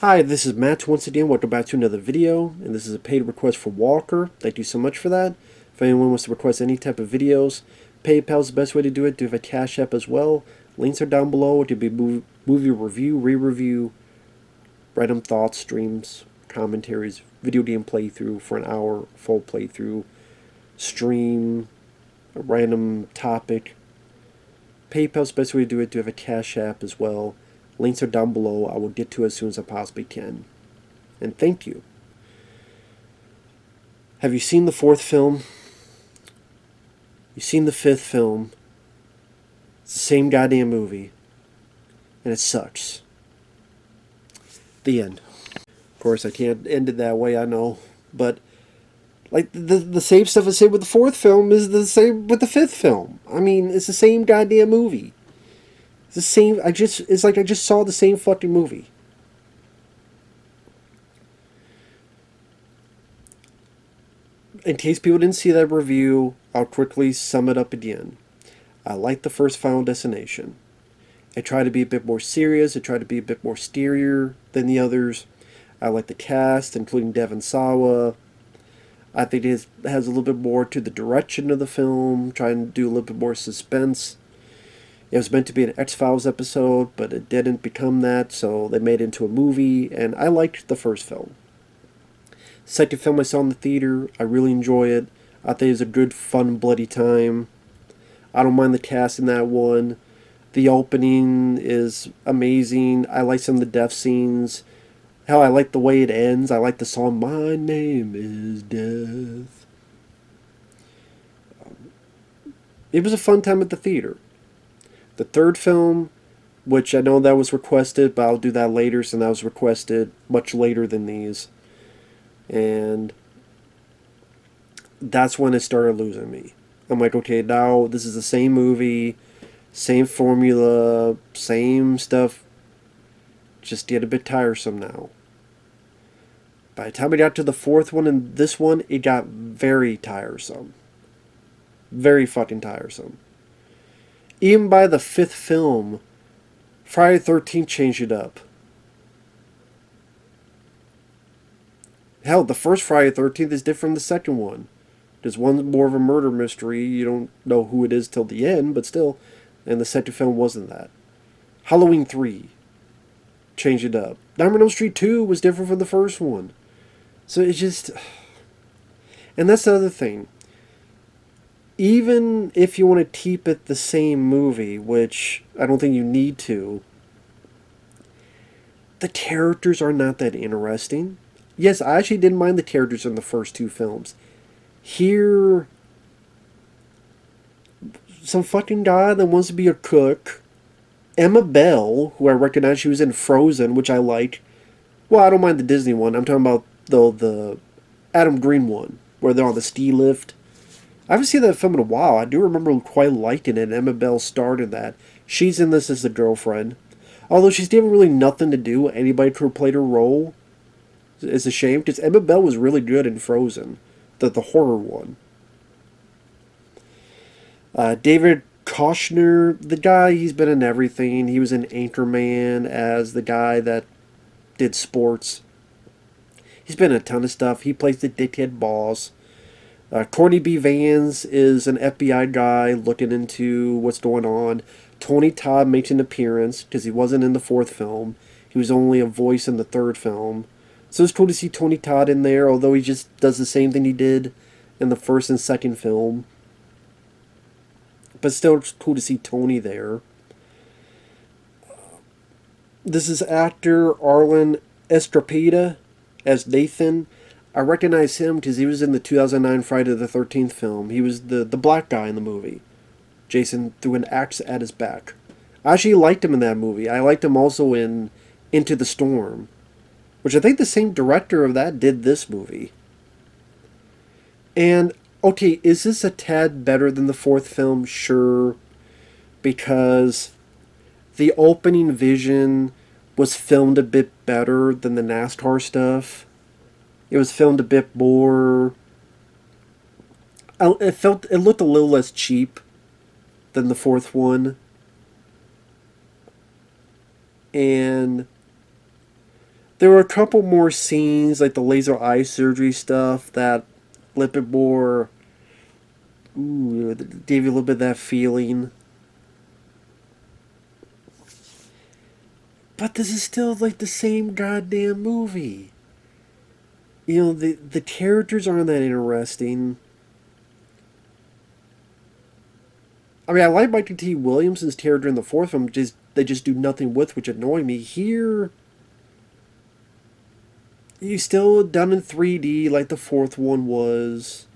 Hi, this is Matt once again. Welcome back to another video, and this is a paid request for Walker. Thank you so much for that. If anyone wants to request any type of videos, PayPal is the best way to do it. Do have a Cash App as well. Links are down below. It could be movie review, re-review, random thoughts, streams, commentaries, video game playthrough for an hour, full playthrough, stream, a random topic. PayPal is the best way to do it. Do have a Cash App as well. Links are down below. I will get to it as soon as I possibly can. And thank you. Have you seen the fourth film? You've seen the fifth film. It's the same goddamn movie. And it sucks. The end. Of course, I can't end it that way, I know. But, like, the same stuff I said with the fourth film is the same with the fifth film. I mean, it's the same goddamn movie. It's the same. It's like I just saw the same fucking movie. In case people didn't see that review, I'll quickly sum it up again. I liked the first Final Destination. It tried to be a bit more serious. It tried to be a bit more steerier than the others. I like the cast, including Devon Sawa. I think it has a little bit more to the direction of the film, trying to do a little bit more suspense. It was meant to be an X-Files episode, but it didn't become that, so they made it into a movie, and I liked the first film. Second film I saw in the theater, I really enjoy it. I think it was a good, fun, bloody time. I don't mind the cast in that one. The opening is amazing. I like some of the death scenes. Hell, I like the way it ends. I like the song, My Name is Death. It was a fun time at the theater. The third film, which I know that was requested, but I'll do that later, since that was requested much later than these. And that's when it started losing me. I'm like, okay, now this is the same movie, same formula, same stuff. Just get a bit tiresome now. By the time we got to the fourth one and this one, it got very tiresome. Very fucking tiresome. Even by the fifth film, Friday the 13th changed it up. Hell, the first Friday the 13th is different from the second one. There's one more of a murder mystery. You don't know who it is till the end, but still. And the second film wasn't that. Halloween 3 changed it up. Nightmare on Elm Street 2 was different from the first one. So it's just... And that's the other thing. Even if you want to keep it the same movie, which I don't think you need to, the characters are not that interesting. Yes, I actually didn't mind the characters in the first two films. Here, some fucking guy that wants to be a cook. Emma Bell, who I recognize, she was in Frozen, which I like. Well, I don't mind the Disney one. I'm talking about the Adam Green one, where they're on the ski lift. I haven't seen that film in a while. I do remember quite liking it. Emma Bell starred in that. She's in this as the girlfriend. Although she's given really nothing to do. Anybody could have played her role. It's a shame, because Emma Bell was really good in Frozen. The horror one. David Koechner, the guy, he's been in everything. He was in Anchorman as the guy that did sports. He's been in a ton of stuff. He plays the dickhead boss. Courtney B. Vance is an FBI guy looking into what's going on. Tony Todd makes an appearance because he wasn't in the fourth film. He was only a voice in the third film. So it's cool to see Tony Todd in there, although he just does the same thing he did in the first and second film. But still, it's cool to see Tony there. This is actor Arlen Escarpeta as Nathan. I recognize him because he was in the 2009 Friday the 13th film. He was the black guy in the movie. Jason threw an axe at his back. I actually liked him in that movie. I liked him also in Into the Storm, which I think the same director of that did this movie. And, okay, is this a tad better than the fourth film? Sure. Because the opening vision was filmed a bit better than the NASCAR stuff. It was filmed a bit more... It looked a little less cheap than the fourth one. And There were a couple more scenes, like the laser eye surgery stuff, that a little bit more. Ooh, gave you a little bit of that feeling. But this is still like the same goddamn movie. You know, the characters aren't that interesting. I mean, I like Michael T. Williamson's character in the fourth film. Just they just do nothing with, which annoy me. Here, you still done in 3D like the fourth one was,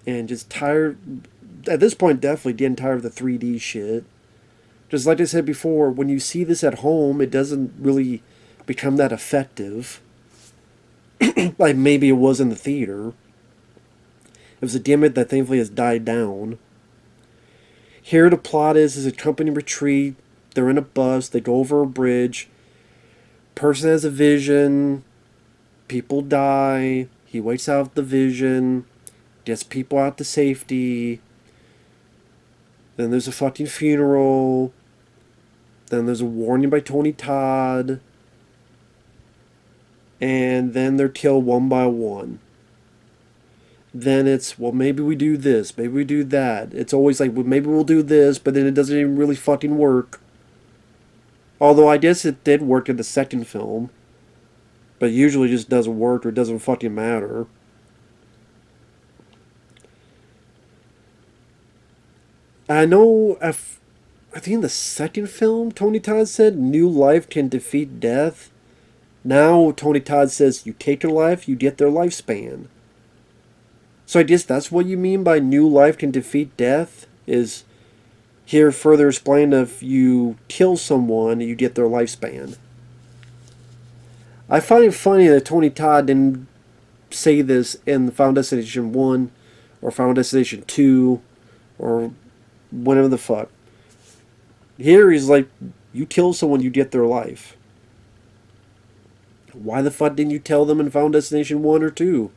and just tired. At this point, definitely getting tired of the 3D shit. Just like I said before, when you see this at home, it doesn't really become that effective. Like maybe it was in the theater. It was a gimmick that thankfully has died down. Here the plot is a company retreat. They're in a bus. They go over a bridge. Person has a vision. People die. He waits out the vision. Gets people out to safety. Then there's a fucking funeral. Then there's a warning by Tony Todd. And then they're killed one by one. Then it's, well, maybe we do this, maybe we do that. It's always like, well, maybe we'll do this, but then it doesn't even really fucking work. Although I guess it did work in the second film. But usually just doesn't work or doesn't fucking matter. I know, I think in the second film, Tony Todd said, new life can defeat death. Now Tony Todd says, you take their life, you get their lifespan. So I guess that's what you mean by new life can defeat death? Is here further explained if you kill someone, you get their lifespan. I find it funny that Tony Todd didn't say this in Final Destination 1 or Final Destination 2 or whatever the fuck. Here he's like, you kill someone, you get their life. Why the fuck didn't you tell them in Final Destination 1 or 2?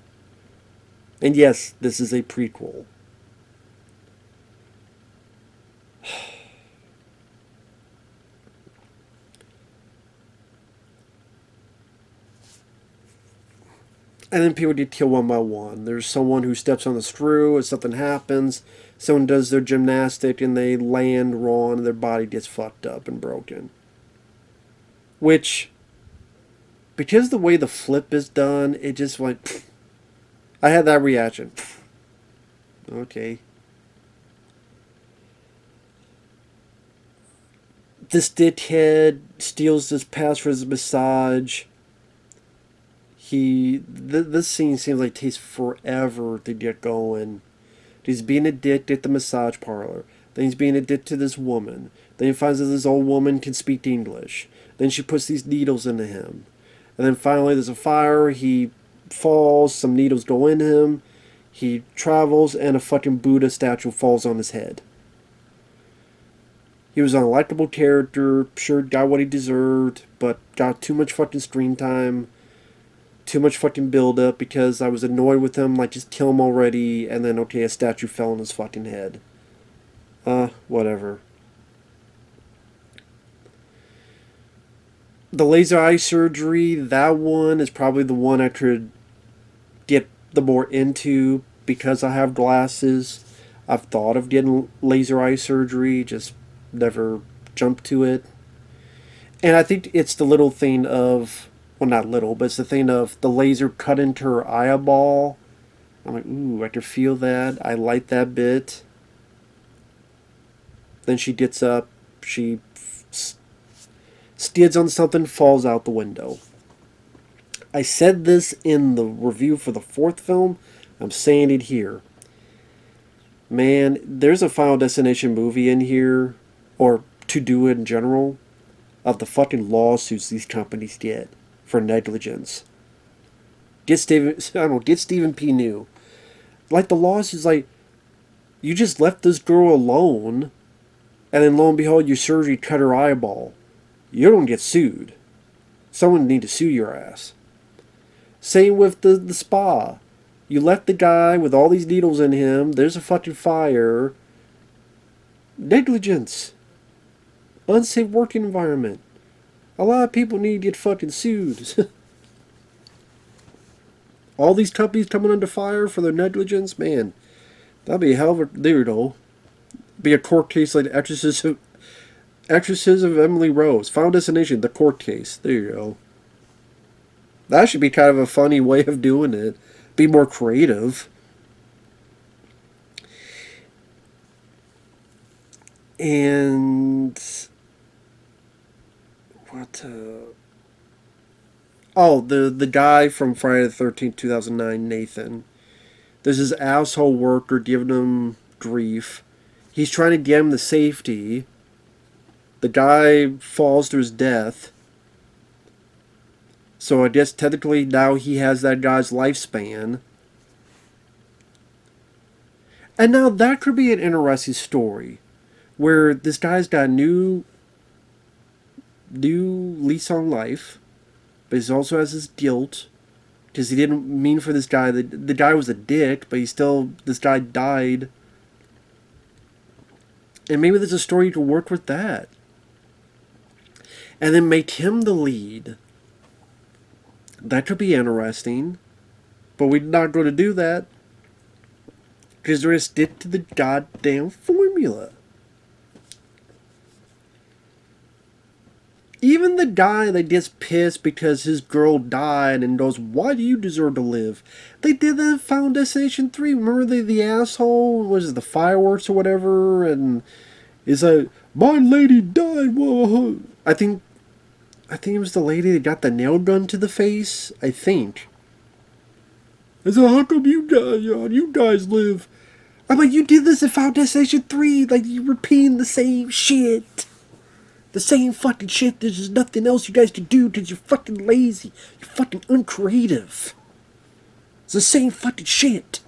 And yes, this is a prequel. And then people get killed one by one. There's someone who steps on the screw and something happens. Someone does their gymnastic and they land wrong and their body gets fucked up and broken. Which, because the way the flip is done, it just went... Pfft. I had that reaction. Pfft. Okay. This dickhead steals this pass for his massage. This scene seems like it takes forever to get going. He's being a dick at the massage parlor. Then he's being a dick to this woman. Then he finds that this old woman can speak English. Then she puts these needles into him. And then finally there's a fire. He falls. Some needles go in him. He travels and a fucking Buddha statue falls on his head. He was an unlikable character. Sure, got what he deserved. But got too much fucking screen time. Too much fucking build up because I was annoyed with him, like just kill him already, and then okay, a statue fell on his fucking head. Whatever. The laser eye surgery, that one is probably the one I could get the more into because I have glasses. I've thought of getting laser eye surgery, just never jumped to it. And I think it's the little thing of, well, not little, but it's the thing of the laser cut into her eyeball. I'm like, ooh, I can feel that. I like that bit. Then she gets up. She skids on something, falls out the window. I said this in the review for the fourth film. I'm saying it here. Man, there's a Final Destination movie in here, or to do it in general, of the fucking lawsuits these companies get for negligence. Get Stephen P. New. Like the lawsuits, like, you just left this girl alone, and then lo and behold, your surgery cut her eyeball. You don't get sued. Someone need to sue your ass. Same with the spa. You left the guy with all these needles in him. There's a fucking fire. Negligence. Unsafe working environment. A lot of people need to get fucking sued. All these companies coming under fire for their negligence, man. That'd be a hell of a, there you go. Be a court case like the Exorcism of Emily Rose. Final Destination, the court case. There you go. That should be kind of a funny way of doing it. Be more creative. And what? Oh, the guy from Friday the 13th, 2009, Nathan. There's this asshole worker giving him grief. He's trying to get him to safety. The guy falls to his death. So I guess technically now he has that guy's lifespan. And now that could be an interesting story. Where this guy's got a new lease on life. But he also has his guilt. Because he didn't mean for this guy. The guy was a dick, but this guy died. And maybe there's a story to work with that. And then make him the lead. That could be interesting. But we're not going to do that. Because we're going to stick to the goddamn formula. Even the guy that gets pissed because his girl died and goes, why do you deserve to live? They did that in Final Destination 3. Remember the asshole? Was it the fireworks or whatever? And it's like, my lady died. Whoa. I think it was the lady that got the nail gun to the face. I think. I said, how come you guys live? I'm like, you did this in Final Destination 3. Like, you're repeating the same shit. The same fucking shit. There's just nothing else you guys can do because you're fucking lazy. You're fucking uncreative. It's the same fucking shit.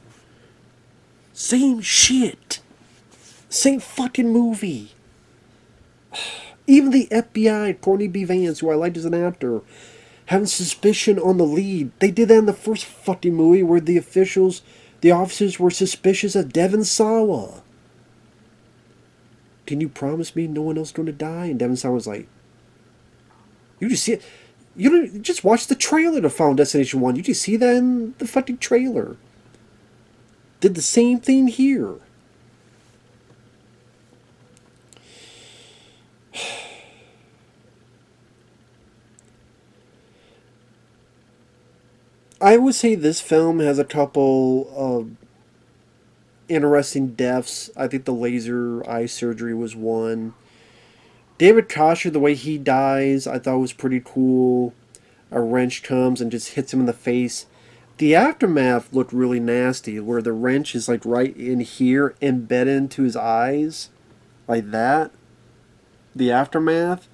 Same shit. Same fucking movie. Even the FBI, Courtney B. Vance, who I liked as an actor, having suspicion on the lead. They did that in the first fucking movie where the officers were suspicious of Devon Sawa. Can you promise me no one else is going to die? And Devon Sawa was like, you just see it. You just watch the trailer to Final Destination 1. You just see that in the fucking trailer. Did the same thing here. I would say this film has a couple of interesting deaths. I think the laser eye surgery was one. David Koechner, the way he dies, I thought was pretty cool. A wrench comes and just hits him in the face. The aftermath looked really nasty, where the wrench is like right in here, embedded into his eyes. Like that. The aftermath.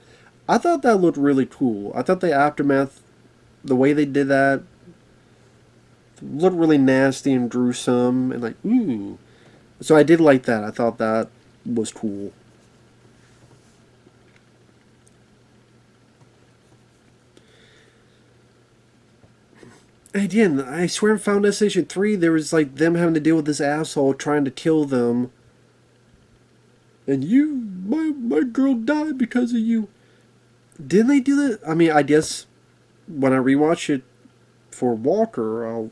I thought that looked really cool. I thought the aftermath, the way they did that, looked really nasty and gruesome and like, ooh. So I did like that. I thought that was cool. Again, I swear in Final Destination 3 there was like them having to deal with this asshole trying to kill them. And my girl died because of you. Didn't they do that? I mean, I guess when I rewatch it for Walker, I'll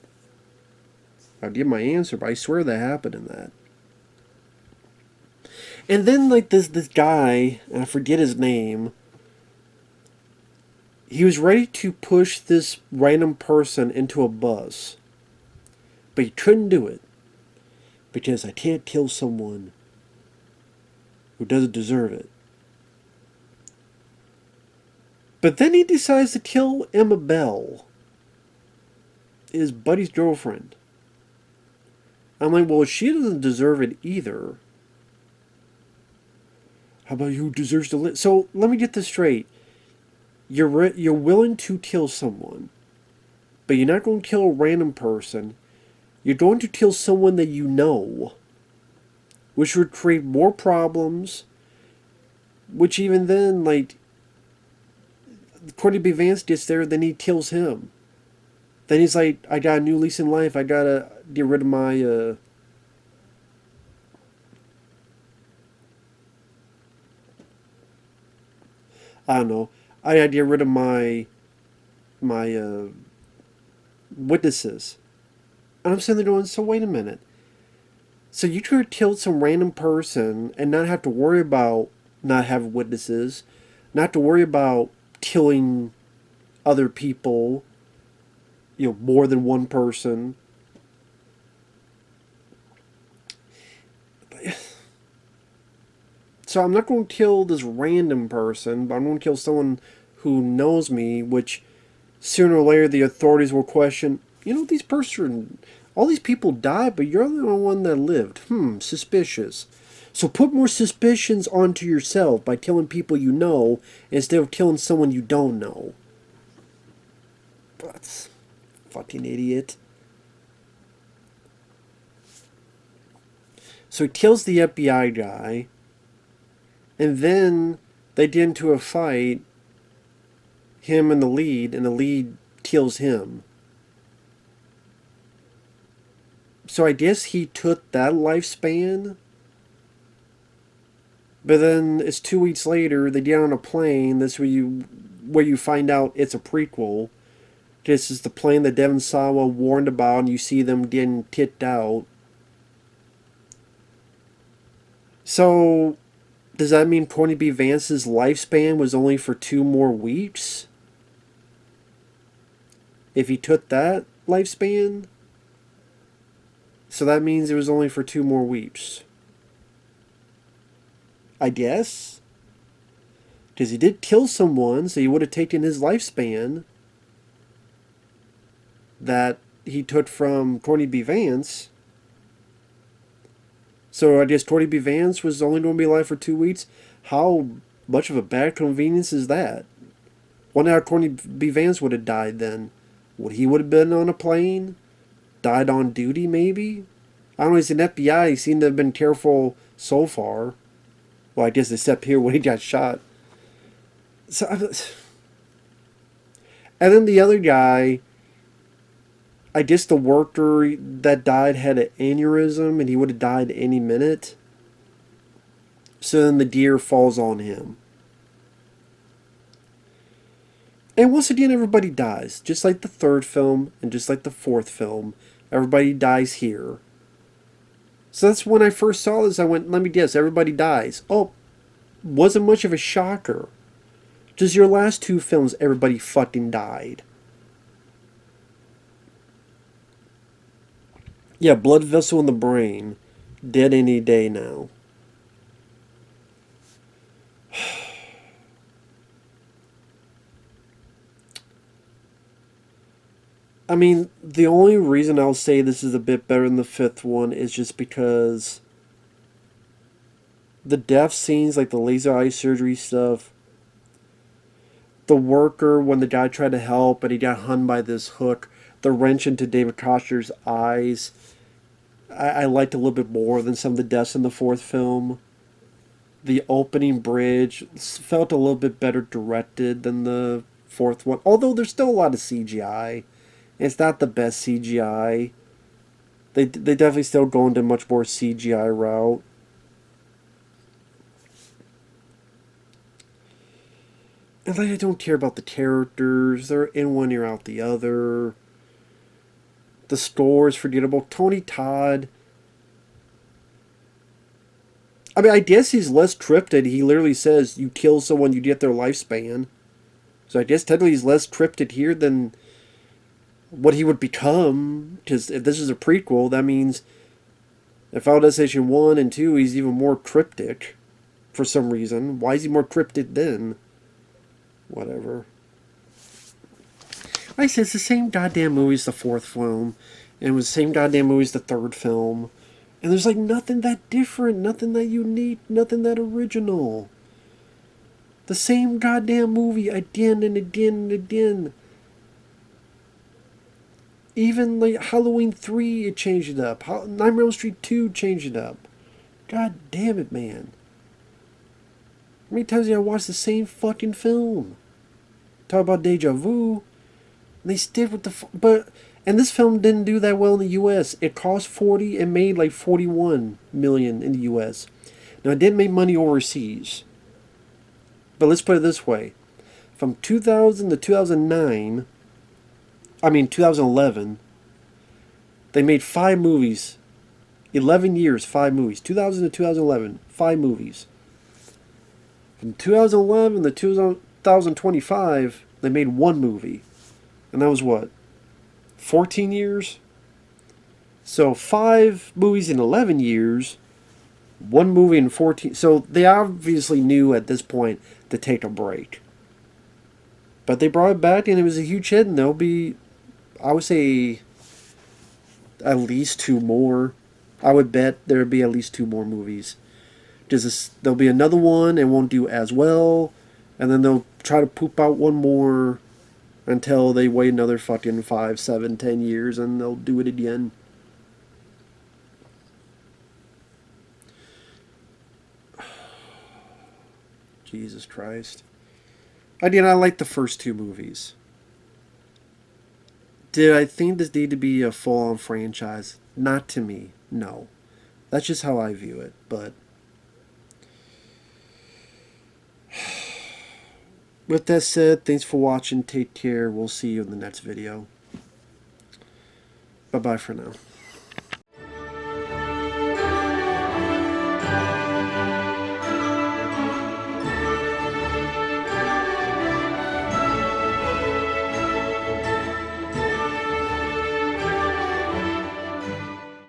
give my answer, but I swear that happened in that. And then like this guy, and I forget his name, he was ready to push this random person into a bus. But he couldn't do it. Because I can't kill someone who doesn't deserve it. But then he decides to kill Emma Bell, his buddy's girlfriend. I'm like, well, she doesn't deserve it either. How about you who deserves to live? So let me get this straight. You're willing to kill someone, but you're not going to kill a random person. You're going to kill someone that you know, which would create more problems. Which even then, like, Courtney B. Vance gets there, then he kills him. Then he's like, I got a new lease in life. I gotta get rid of my I don't know. I had to get rid of my witnesses. And I'm sitting there going, so wait a minute. So you could have killed some random person and not have to worry about not having witnesses, not have to worry about killing other people, more than one person. So I'm not going to kill this random person, but I'm going to kill someone who knows me, which sooner or later the authorities will question, all these people died, but you're the only one that lived. Suspicious. So put more suspicions onto yourself by killing people you know instead of killing someone you don't know. That's fucking idiot. So he kills the FBI guy, and then they get into a fight, him and the lead kills him. So I guess he took that lifespan. But then it's 2 weeks later, they get on a plane. That's where you find out it's a prequel. This is the plane that Devon Sawa warned about, and you see them getting kicked out. So, does that mean Tony B. Vance's lifespan was only for 2 more weeks? If he took that lifespan? So that means it was only for 2 more weeks. I guess. Because he did kill someone, so he would have taken his lifespan that he took from Tony B. Vance. So I guess Tony B. Vance was only going to be alive for 2 weeks. How much of a bad convenience is that? What now Tony B. Vance would have died then? Would he would have been on a plane? Died on duty, maybe? I don't know, he's an FBI. He seemed to have been careful so far. Well, I guess except here when he got shot. So, and then the other guy, I guess the worker that died had an aneurysm and he would have died any minute. So then the deer falls on him. And once again, everybody dies. Just like the third film and just like the fourth film. Everybody dies here. So that's when I first saw this. I went, let me guess, everybody dies. Oh, wasn't much of a shocker. Just your last 2 films, everybody fucking died. Yeah, blood vessel in the brain. Dead any day now. I mean, the only reason I'll say this is a bit better than the 5th one is just because the death scenes, like the laser eye surgery stuff, the worker, when the guy tried to help and he got hung by this hook, the wrench into David Koechner's eyes, I liked a little bit more than some of the deaths in the 4th film. The opening bridge felt a little bit better directed than the 4th one, although there's still a lot of CGI. It's not the best CGI. They definitely still go into a much more CGI route. And I don't care about the characters. They're in one ear out the other. The score is forgettable. Tony Todd. I mean, I guess he's less cryptid. He literally says, you kill someone, you get their lifespan. So I guess technically he's less cryptid here than what he would become. Because if this is a prequel, that means in Final Destination 1 and 2, he's even more cryptic for some reason. Why is he more cryptid then? Whatever. Like I said, it's the same goddamn movie as the 4th film. And it was the same goddamn movie as the 3rd film. And there's like nothing that different, nothing that unique, nothing that original. The same goddamn movie again and again and again. Even like Halloween 3, it changed it up. Nightmare on Elm Street 2 changed it up. God damn it, man. How many times did I watch the same fucking film? Talk about deja vu. They stick with the... And this film didn't do that well in the U.S. It cost 40 and made like 41 million in the U.S. Now, it did make money overseas. But let's put it this way. From 2000 to 2009, 2011, they made 5 movies. 11 years, 5 movies. 2000 to 2011, 5 movies. From 2011 to 2025, they made 1 movie. And that was what? 14 years? So 5 movies in 11 years, 1 movie in 14. So they obviously knew at this point to take a break. But they brought it back and it was a huge hit, and there'll be, I would say, at least 2 more. I would bet there would be at least 2 more movies. There'll be another one and won't do as well, and then they'll try to poop out 1 more until they wait another fucking 5, 7, 10 years, and they'll do it again. Jesus Christ. Again, I like the first 2 movies. Did I think this needed to be a full-on franchise? Not to me, no. That's just how I view it, but... With that said, thanks for watching, take care, we'll see you in the next video. Bye-bye for now.